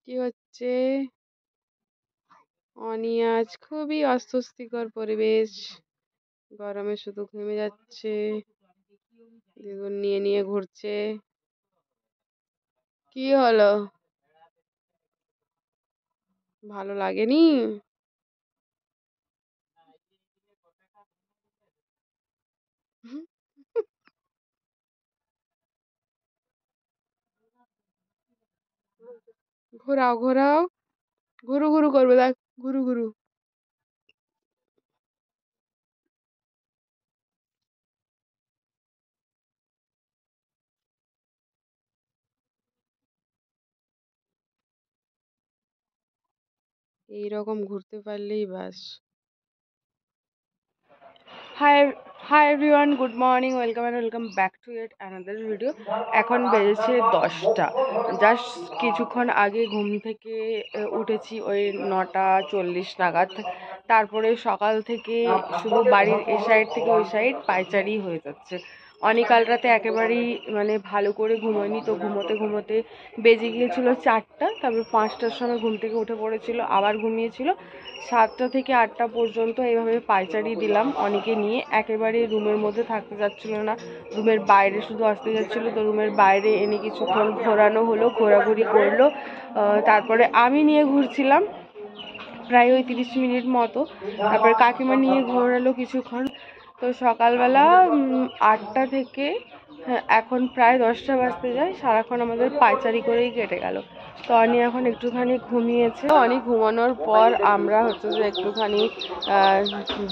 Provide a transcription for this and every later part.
কি হচ্ছে? অনিয়াজ খুবই অস্বস্তিকর পরিবেশ, গরমে শুধু ঘেমে যাচ্ছে, দ্বিগুণ নিয়ে নিয়ে ঘুরছে। কি হলো, ভালো লাগেনি? ঘোরাও ঘোরাও, ঘুরু ঘুরু করবে, দেখ ঘুরু ঘুরু। এইরকম ঘুরতে পারলেই বাস। Hi hi everyone, good morning, welcome and welcome back to it another video. এখন বেজেছে 10টা, জাস্ট কিছুক্ষণ আগে ঘুম থেকে উঠেছি ওই 9:40 নাগাদ। তারপরে সকাল থেকে শুধু বাড়ির এ সাইড থেকে ওই সাইড পায়চারি হয়ে যাচ্ছে। অনেক কাল রাতে একেবারেই মানে ভালো করে ঘুমোয়নি, তো ঘুমোতে ঘুমোতে বেজে গিয়েছিল 4টা। তারপর 5টার সময় ঘুম থেকে উঠে পড়েছিল, আবার ঘুমিয়েছিল। 7টা থেকে 8টা পর্যন্ত এইভাবে পায়চারি দিলাম অনেকে নিয়ে, একেবারে রুমের মধ্যে থাকতে যাচ্ছিল না, রুমের বাইরে শুধু আসতে যাচ্ছিল। তো রুমের বাইরে এনে কিছুক্ষণ ঘোরানো হলো, ঘোরাঘুরি করলো। তারপরে আমি নিয়ে ঘুরছিলাম প্রায় ওই 30 মিনিট মতো। তারপরে কাকিমা নিয়ে ঘোরালো কিছুক্ষণ। তো সকালবেলা 8টা থেকে এখন প্রায় 10টা বাজতে যায়, সারাক্ষণ আমাদের পায়চারি করেই কেটে গেল। তো অনি এখন একটুখানি ঘুমিয়েছে। অনেক ঘুমানোর পর আমরা হচ্ছে যে একটুখানি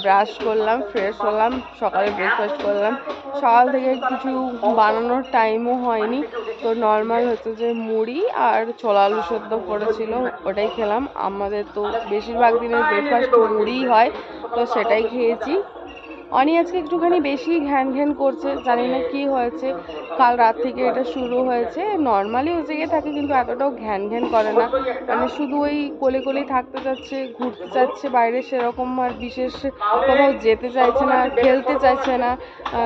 ব্রাশ করলাম, ফ্রেশ হলাম, সকালে ব্রেকফাস্ট করলাম। সকাল থেকে কিছু বানানোর টাইমও হয়নি, তো নর্মাল হচ্ছে যে মুড়ি আর ছোলা আলু সেদ্ধ করেছিল, ওটাই খেলাম। আমাদের তো বেশিরভাগ দিনের ব্রেকফাস্ট মুড়িই হয়, তো সেটাই খেয়েছি। অনি আজকে একটুখানি বেশি ঘ্যান ঘ্যান করছে, জানি না কি হয়েছে। কাল রাত থেকে এটা শুরু হয়েছে, নর্মালি ও জেগে থাকে কিন্তু এতটাও ঘ্যান ঘ্যান করে না, মানে শুধু ওই কোলে কোলেই থাকতে চাচ্ছে, ঘুরতে চাচ্ছে বাইরে, সেরকম আর বিশেষ কোথাও যেতে চাইছে না, খেলতে চাইছে না।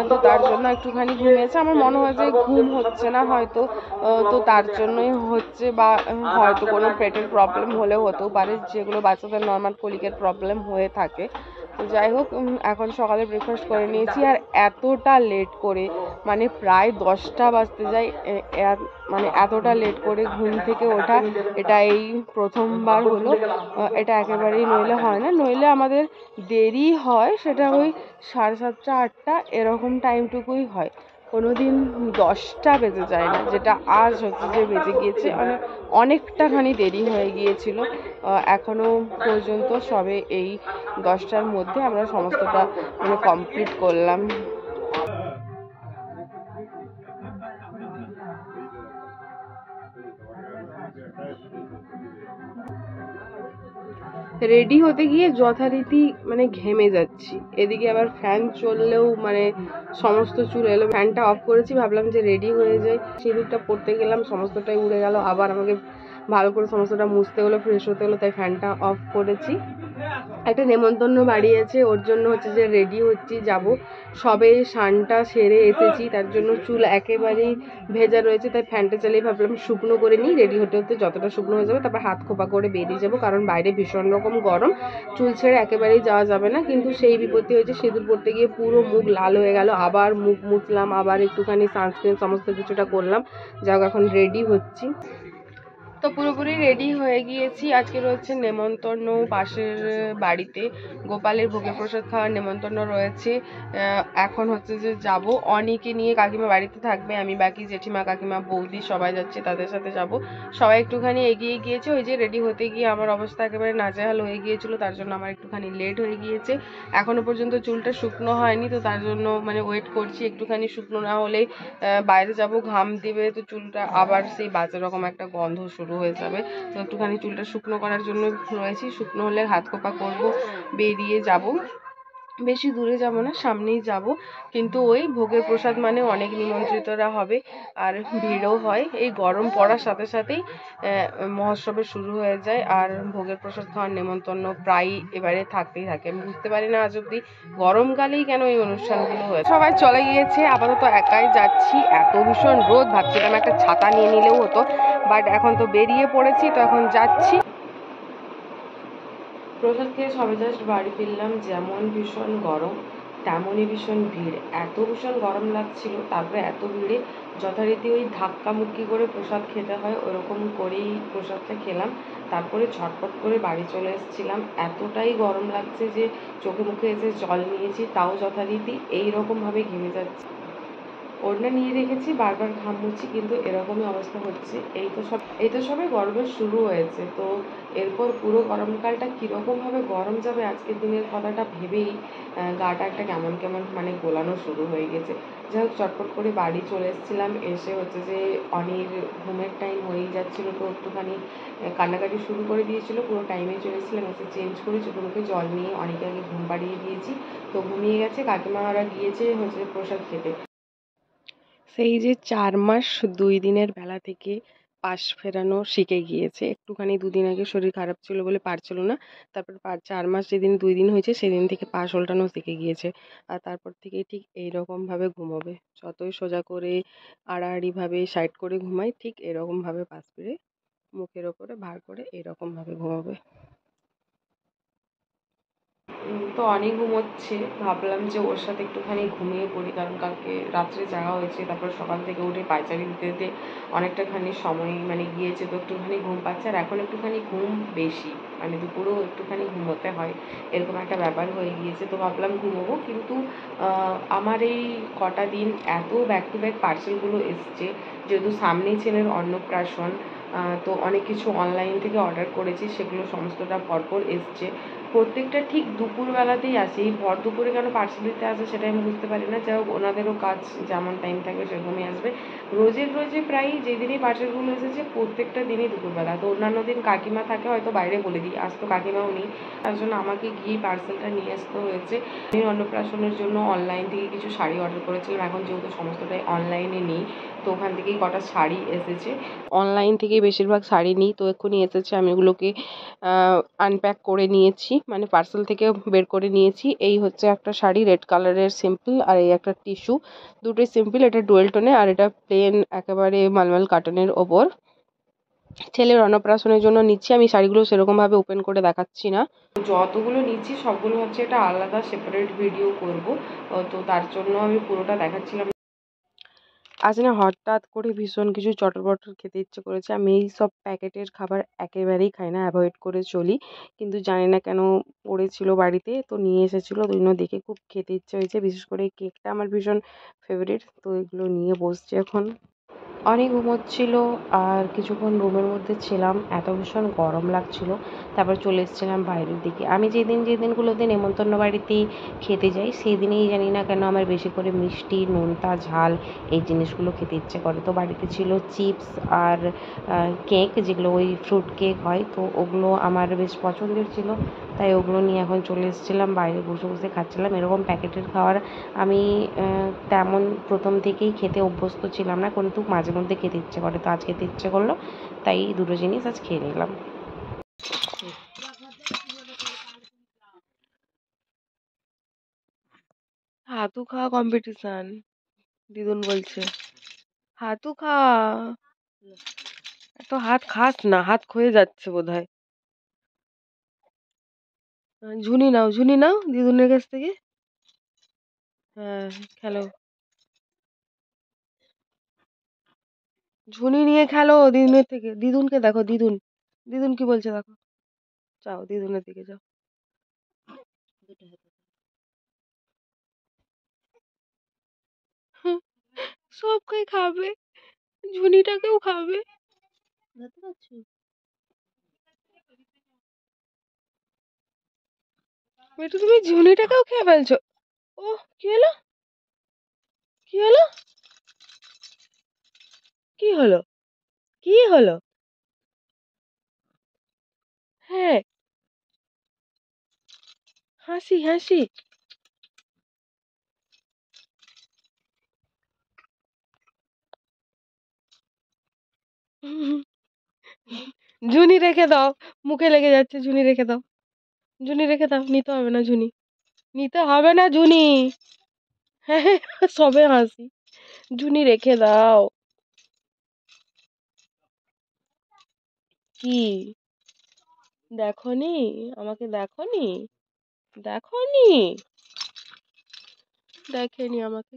তো তার জন্য একটুখানি ঘুমিয়েছে। আমার মনে হয় যে ঘুম হচ্ছে না হয়তো, তো তার জন্যই হচ্ছে, বা হয়তো কোনো পেটের প্রবলেম হলেও হতেও পারে, যেগুলো বাচ্চাদের নর্মাল কলিকের প্রবলেম হয়ে থাকে। তো যাই হোক, এখন সকালে ব্রেকফাস্ট করে নিয়েছি। আর এতটা লেট করে, মানে প্রায় 10টা বাজতে যায়, মানে এতটা লেট করে ঘুম থেকে ওঠা এটা এই প্রথমবার হলো। এটা একেবারেই নইলে হয় না, নইলে আমাদের দেরি হয়, সেটা ওই 7:30 8টা এরকম টাইমটুকুই হয়, কোনোদিন 10টা বেজে যায় না, যেটা আজ হচ্ছে যে বেজে গিয়েছে। অনেকটাখানি দেরি হয়ে গিয়েছিল। এখনো পর্যন্ত সবে এই 10টার মধ্যে আমরা সমস্তটা মানে কমপ্লিট করলাম। রেডি হতে গিয়ে যথারীতি মানে ঘেমে যাচ্ছি, এদিকে আবার ফ্যান চললেও মানে সমস্ত চুল এলো। ফ্যানটা অফ করেছি, ভাবলাম যে রেডি হয়ে যাই, সিঁদুরটা পরতে গেলাম, সমস্তটাই উড়ে গেল। আবার আমাকে ভালো করে সমস্তটা মুছতে হলো, ফ্রেশ হতে হলো, তাই ফ্যানটা অফ করেছি। একটা নেমন্তন্ন বাড়ি আছে, ওর জন্য হচ্ছে যে রেডি হচ্ছি, যাব। সবে স্নানটা সেরে এসেছি, তার জন্য চুল একেবারেই ভেজা রয়েছে, তাই ফ্যানটা চালিয়ে ভাবলাম শুকনো করে নিই, রেডি হতে হতে যতটা শুকনো হয়ে যাবে তারপর হাত খোপা করে বেরিয়ে যাবো, কারণ বাইরে ভীষণ রকম গরম, চুল ছেড়ে একেবারেই যাওয়া যাবে না। কিন্তু সেই বিপত্তি হয়েছে, সিঁদুর পরতে গিয়ে পুরো মুখ লাল হয়ে গেল, আবার মুখ মুছলাম, আবার একটুখানি সানস্ক্রিন সমস্ত কিছুটা করলাম। যাও, এখন রেডি হচ্ছি। তো পুরোপুরি রেডি হয়ে গিয়েছি। আজকে রয়েছে নেমন্তন্ন পাশের বাড়িতে, গোপালের ভোগে প্রসাদ খাওয়ার নেমন্তন্ন রয়েছে। এখন হচ্ছে যে যাব, অনিকে নিয়ে কাকিমা বাড়িতে থাকবে, আমি বাকি জেঠিমা কাকিমা বৌদি সবাই যাচ্ছে, তাদের সাথে যাব। সবাই একটুখানি এগিয়ে গিয়েছে, ওই যে রেডি হতে গিয়ে আমার অবস্থা একেবারে নাজেহাল হয়ে গিয়েছিল, তার জন্য আমার একটুখানি লেট হয়ে গিয়েছে। এখনো পর্যন্ত চুলটা শুকনো হয়নি, তো তার জন্য মানে ওয়েট করছি, একটুখানি শুকনো না হলে বাইরে যাব, ঘাম দিবে, তো চুলটা আবার সেই বাজে রকম একটা গন্ধ শুরু হয়ে যাবে। তো একটুখানি চুলটা শুকনো করার জন্য রয়েছি, শুকনো হলে হাত খোপা করবো, বেরিয়ে যাব। বেশি দূরে যাব না, সামনেই যাব, কিন্তু ওই ভোগের প্রসাদ মানে অনেক নিমন্ত্রিতরা হবে, আর ভিড়ও হয়। এই গরম পড়ার সাথে সাথেই মহোৎসবের শুরু হয়ে যায়, আর ভোগের প্রসাদ খাওয়ার নেমন্তন্ন প্রায় এবারে থাকতেই থাকে। আমি বুঝতে পারি না আজ অব্দি গরমকালেই কেন এই অনুষ্ঠানগুলো হয়। সবাই চলে গিয়েছে, আপাতত একাই যাচ্ছি, এত ভীষণ রোদ, ভাবছিলাম একটা ছাতা নিয়ে নিলেও হতো, বাট এখন তো বেরিয়ে পড়েছি, তো এখন যাচ্ছি। প্রসাদ খেয়ে সবে জাস্ট বাড়ি ফিরলাম। যেমন ভীষণ গরম তেমনই ভীষণ ভিড়, এত ভীষণ গরম লাগছিল। তারপরে এত ভিড়ে যথারীতি ওই ধাক্কামুক্কি করে প্রসাদ খেতে হয়, ওরকম করেই প্রসাদটা খেলাম। তারপরে ঝটপট করে বাড়ি চলে এসেছিলাম। এতটাই গরম লাগছে যে চোখে মুখে এসে জল নিয়েছি, তাও যথারীতি এইরকমভাবে ঘেমে যাচ্ছে। ওড়না নিয়ে রেখেছি, বারবার ঘাম মুছছি, কিন্তু এরকমই অবস্থা হচ্ছে। এই তো সবে গরমের শুরু হয়েছে, তো এরপর পুরো গরমকালটা কীরকমভাবে গরম যাবে আজকের দিনের কথাটা ভেবেই গাটা একটা কেমন কেমন মানে গোলানো শুরু হয়ে গেছে। যাই হোক, চটপট করে বাড়ি চলে এসেছিলাম। এসে হচ্ছে যে অনির ঘুমের টাইম হয়েই যাচ্ছিলো, তো একটুখানি কান্নাকাটি শুরু করে দিয়েছিল। পুরো টাইমে চলে এসেছিলাম, এসে চেঞ্জ করে চোখে মুখে জল নিয়ে অনেকে আগে ঘুম পাড়িয়ে দিয়েছি। তো ঘুমিয়ে গেছে, কাকিমারা গিয়েছে হচ্ছে প্রসাদ খেতে। সেই যে 4 মাস 2 দিনের বেলা থেকে পাশ ফেরানো শিখে গিয়েছে। একটুখানি 2 দিন আগে শরীর খারাপ ছিল বলে পারছিল না। তারপর 4 মাস যেদিন 2 দিন হয়েছে সেদিন থেকে পাশ ওল্টানো শিখে গিয়েছে। আর তারপর থেকে ঠিক এইরকমভাবে ঘুমোবে। যতই সোজা করে আড়াআড়িভাবে সাইড করে ঘুমাই, ঠিক এরকমভাবে পাশ ফিরে মুখের ওপরে ভার করে এরকমভাবে ঘুমোবে। তো অনেক ঘুমোচ্ছে, ভাবলাম যে ওর সাথে একটুখানি ঘুমিয়ে পড়ি, কারণ কালকে রাত্রে জাগা হয়েছে। তারপর সকাল থেকে উঠে পায়চারি দিতে দিতে অনেকটাখানি সময় মানে গিয়েছে, তো একটুখানি ঘুম পাচ্ছে। আর এখন একটুখানি ঘুম বেশি, মানে দুপুরেও একটুখানি ঘুমোতে হয়, এরকম একটা ব্যাপার হয়ে গিয়েছে। তো ভাবলাম ঘুমোবো, কিন্তু আমার এই কটা দিন এত ব্যাক টু ব্যাক পার্সেলগুলো এসছে, যেহেতু সামনেই ছেলের অন্নপ্রাশন। তো অনেক কিছু অনলাইন থেকে অর্ডার করেছি, সেগুলো সমস্তটা পরপর এসছে। প্রত্যেকটা ঠিক দুপুরবেলাতেই আসে। এই ভর দুপুরে কেন পার্সেল দিতে আসে সেটাই আমি বুঝতে পারি না। যাই হোক, ওনাদেরও কাজ যেমন টাইম থাকবে সেরকমই আসবে। রোজে প্রায় যেদিনই পার্সেলগুলো এসেছে প্রত্যেকটা দিনই দুপুরবেলা। তো অন্যান্য দিন কাকিমা থাকে, হয়তো বাইরে বলে দিই। আজ তো কাকিমাও নেই, তার জন্য আমাকে গিয়ে পার্সেলটা নিয়ে আসতে হয়েছে। আমি অন্নপ্রাশনের জন্য অনলাইন থেকে কিছু শাড়ি অর্ডার করেছিলাম। এখন যেহেতু সমস্তটাই অনলাইনে নেই, তো ওখান থেকেই কটা শাড়ি এসেছে। অনলাইন থেকেই বেশিরভাগ শাড়ি নিই, তো এক্ষুনি এসেছে। আমি ওগুলোকে আনপ্যাক করে নিয়েছি, মানে পার্সেল থেকে বের করে নিয়েছি। এই হচ্ছে একটা শাড়ি রেড কালারের সিম্পল, আর এই একটা টিস্যু। দুটোই সিম্পল, এটা ডুয়েল টোনে, আর এটা প্লেন একেবারে মালমাল কাটনের ওপর। ছেলের অন্নপ্রাশনের জন্য নিচ্ছি। আমি শাড়িগুলো সেরকমভাবে ওপেন করে দেখাচ্ছি না, যতগুলো নিচ্ছি সবগুলো হচ্ছে এটা আলাদা সেপারেট ভিডিও করব, তো তার জন্য আমি পুরোটা দেখাচ্ছিলাম। আজ না হঠাৎ করে ভীষণ কিছু চটর-বটর খেতে ইচ্ছে করেছে। আমি এই সব প্যাকেটের খাবার একেবারেই খাই না, অ্যাভয়েড করে চলি। কিন্তু জানি না কেন পড়েছিল বাড়িতে, তো নিয়ে এসেছিল। তো ওই জন্য দেখে খুব খেতে ইচ্ছে হয়েছে। বিশেষ করে এই কেকটা আমার ভীষণ ফেভারিট। তো এগুলো নিয়ে বসছি এখন। অনেক ঘুমোচ্ছিল, আর কিছুক্ষণ রুমের মধ্যে ছিলাম, এত ভীষণ গরম লাগছিল। তারপর চলে এসেছিলাম বাইরের দিকে। আমি যে দিনগুলোতে নেমন্তন্ন বাড়িতে খেতে যাই, সেই দিনেই জানি না কেন আমার বেশি করে মিষ্টি, নোনতা, ঝাল এই জিনিসগুলো খেতে ইচ্ছে করে। তো বাড়িতে ছিল চিপস আর কেক, যেগুলো ওই ফ্রুট কেক হয়, তো ওগুলো আমার বেশ পছন্দের ছিল। তাই ওগুলো নিয়ে এখন চলে এসেছিলাম, বাইরে বসে বসে খাচ্ছিলাম। এরকম প্যাকেটের খাবার আমি তেমন প্রথম থেকেই খেতে অভ্যস্ত ছিলাম না, কিন্তু মাঝে মধ্যে খেতে ইচ্ছে করে। তো আজ খেতে ইচ্ছে করলো, তাই দুটো জিনিস আজ খেয়ে নিলাম। হাতু খাওয়া কম্পিটিশন, দিদুন বলছে। হাতু খা, এত হাত খাস না, হাত ক্ষয়ে যাচ্ছে বোধহয়। ঝুনি নাও দিদুনের কাছ থেকে। হ্যাঁ, খেলো। ঝুনি নিয়ে খেলো দিদুনের থেকে। দিদুনকে দেখো, দিদুন কি বলছে দেখো। যাও দিদুনের দিকে যাও। সবকে খাবে, ঝুনিটাকেও খাবে। একটু তুমি ঝুনিটাকেও খেয়ে ফেলছো। ও, কি হলো, কি হলো, কি হলো, কি হলো? হ্যাঁ, হাসি হাসি। ঝুনি রেখে দাও, মুখে লেগে যাচ্ছে। ঝুনি রেখে দাও, ঝুনি রেখে দাও, নিতে হবে না ঝুনি, নিতে হবে না ঝুনি। হ্যাঁ, সবে হাসি। ঝুনি রেখে দাও। কি দেখনি? আমাকে দেখনি? দেখনি? দেখেনি আমাকে।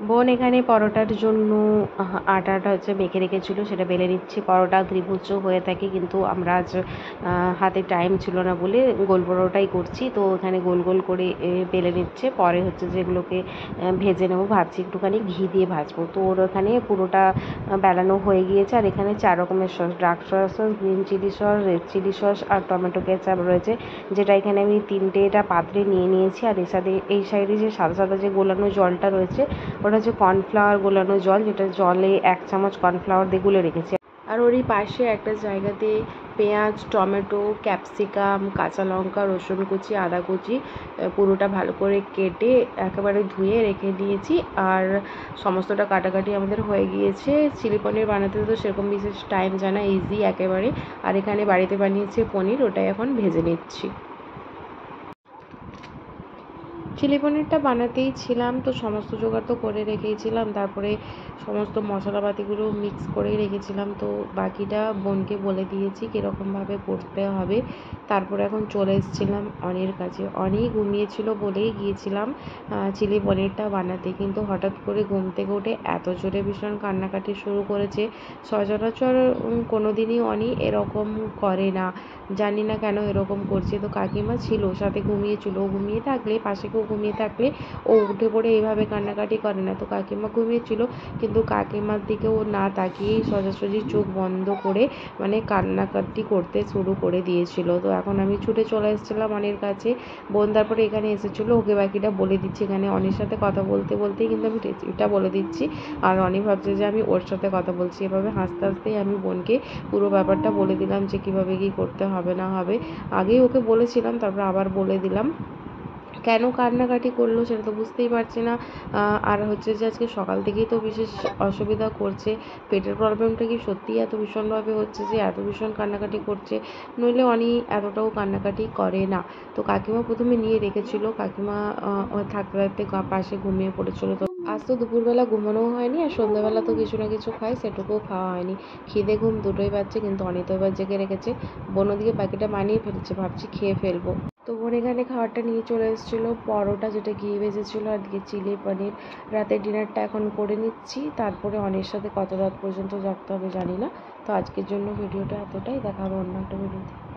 বোন এখানে পরোটার জন্য আটাটা হচ্ছে মেখে রেখেছিল, সেটা বেলে নিচ্ছি। পরোটা ত্রিভুজও হয়ে থাকে, কিন্তু আমরা আজ হাতে টাইম ছিল না বলে গোল পরোটাই করছি। তো এখানে গোল গোল করে বেলে নিচ্ছে, পরে হচ্ছে যেগুলোকে ভেজে নেবো। ভাবছি একটুখানি ঘি দিয়ে ভাজবো। তো ওর ওখানে পুরোটা বেলানো হয়ে গিয়েছে। আর এখানে 4 রকমের sauce, dark soya sauce, green chilli sauce, red chilli sauce আর টমেটো কেচাপ রয়েছে, যেটা এখানে আমি 3টা পাত্রে নিয়ে নিয়েছি। আর এর সাথে এই সাইডে যে সাদা সাদা যে গোলানো জলটা রয়েছে, ওটা হচ্ছে কর্নফ্লাওয়ার গোলানো জল, যেটা জলে 1 চামচ কর্নফ্লাওয়ার দিয়ে গুলে রেখেছি। আর ওরই পাশে একটা জায়গাতে পেঁয়াজ, টমেটো, ক্যাপসিকাম, কাঁচা লঙ্কা, রসুন কুচি, আদা কুচি পুরোটা ভালো করে কেটে একেবারে ধুয়ে রেখে দিয়েছি। আর সমস্তটা কাটাকাটি আমাদের হয়ে গিয়েছে। চিলি পনির বানাতে তো সেরকম বিশেষ টাইম যায় না, ইজি একেবারে। আর এখানে বাড়িতে বানিয়েছে পনির, ওটাই এখন ভেজে নিচ্ছি। চিলি পনিরটা বানাতেই ছিলাম, তো সমস্ত জোগাড় তো করে রেখেইছিলাম। তারপরে সমস্ত মশলাপাতিগুলো মিক্স করেই রেখেছিলাম। তো বাকিটা বোনকে বলে দিয়েছি কীরকমভাবে করতে হবে। তারপরে এখন চলে এসেছিলাম অনির কাছে। অনি ঘুমিয়েছিল বলেই গিয়েছিলাম চিলি পনিরটা বানাতে, কিন্তু হঠাৎ করে ঘুম থেকে উঠে এত জোরে ভীষণ কান্নাকাটি শুরু করেছে। সচরাচর কোনো দিনই অনি এরকম করে না, জানি না কেন এরকম করছে। তো কাকিমা ছিল সাথে, ঘুমিয়েছিল। ও ঘুমিয়ে থাকলে, পাশে কেউ ঘুমিয়ে থাকলে ও উঠে পড়ে এইভাবে কান্নাকাটি করে না। তো কাকিমা ঘুমিয়েছিল, কিন্তু কাকিমার দিকে ও না তাকিয়েই সোজাসুজি চোখ বন্ধ করে মানে কান্নাকাটি করতে শুরু করে দিয়েছিল। তো এখন আমি ছুটে চলে এসেছিলাম অনির কাছে। বোন তারপরে এখানে এসেছিলো, ওকে বাকিটা বলে দিচ্ছি। এখানে অনির সাথে কথা বলতে বলতেই কিন্তু আমি রেসিপিটা বলে দিচ্ছি। আর অনি ভাবছে যে আমি ওর সাথে কথা বলছি। এভাবে হাসতে হাসতেই আমি বোনকে পুরো ব্যাপারটা বলে দিলাম যে কীভাবে কী করতে হবে না হবে। আগেই ওকে বলেছিলাম, তারপর আবার বলে দিলাম। কেন কান্নাকাটি করলো সেটা তো বুঝতেই পারছি না। আর হচ্ছে যে আজকে সকাল থেকেই তো বিশেষ অসুবিধা করছে। পেটের প্রবলেমটা কি সত্যিই এত ভীষণভাবে হচ্ছে যে এত ভীষণ কান্নাকাটি করছে? নইলে অনি এতটাও কান্নাকাটি করে না। তো কাকিমা প্রথমে নিয়ে রেখেছিল, কাকিমা থাকতে থাকতে পাশে ঘুমিয়ে পড়েছিল। তো আজ তো দুপুরবেলা ঘুমানোও হয়নি, আর সন্ধ্যাবেলা তো কিছু না কিছু খাই, সেটুকুও খাওয়া হয়নি। খিদে ঘুম দুটোই পাচ্ছে, কিন্তু অনি তো এবার জেগে রেখেছে। বোন ওদিকে বাকিটা বানিয়ে ফেলেছে, ভাবছি খেয়ে ফেলবো। তো বোন এখানে খাবারটা নিয়ে চলে এসেছিলো, পরোটা যেটা ঘি ভেজেছিলো, আর দিকে চিলি পনির। রাতের ডিনারটা এখন করে নিচ্ছি, তারপরে অনেক সাথে কত রাত পর্যন্ত জাগতে হবে জানি না। তো আজকের জন্য ভিডিওটা এতটাই, দেখা হবে অন্য একটা ভিডিওতে।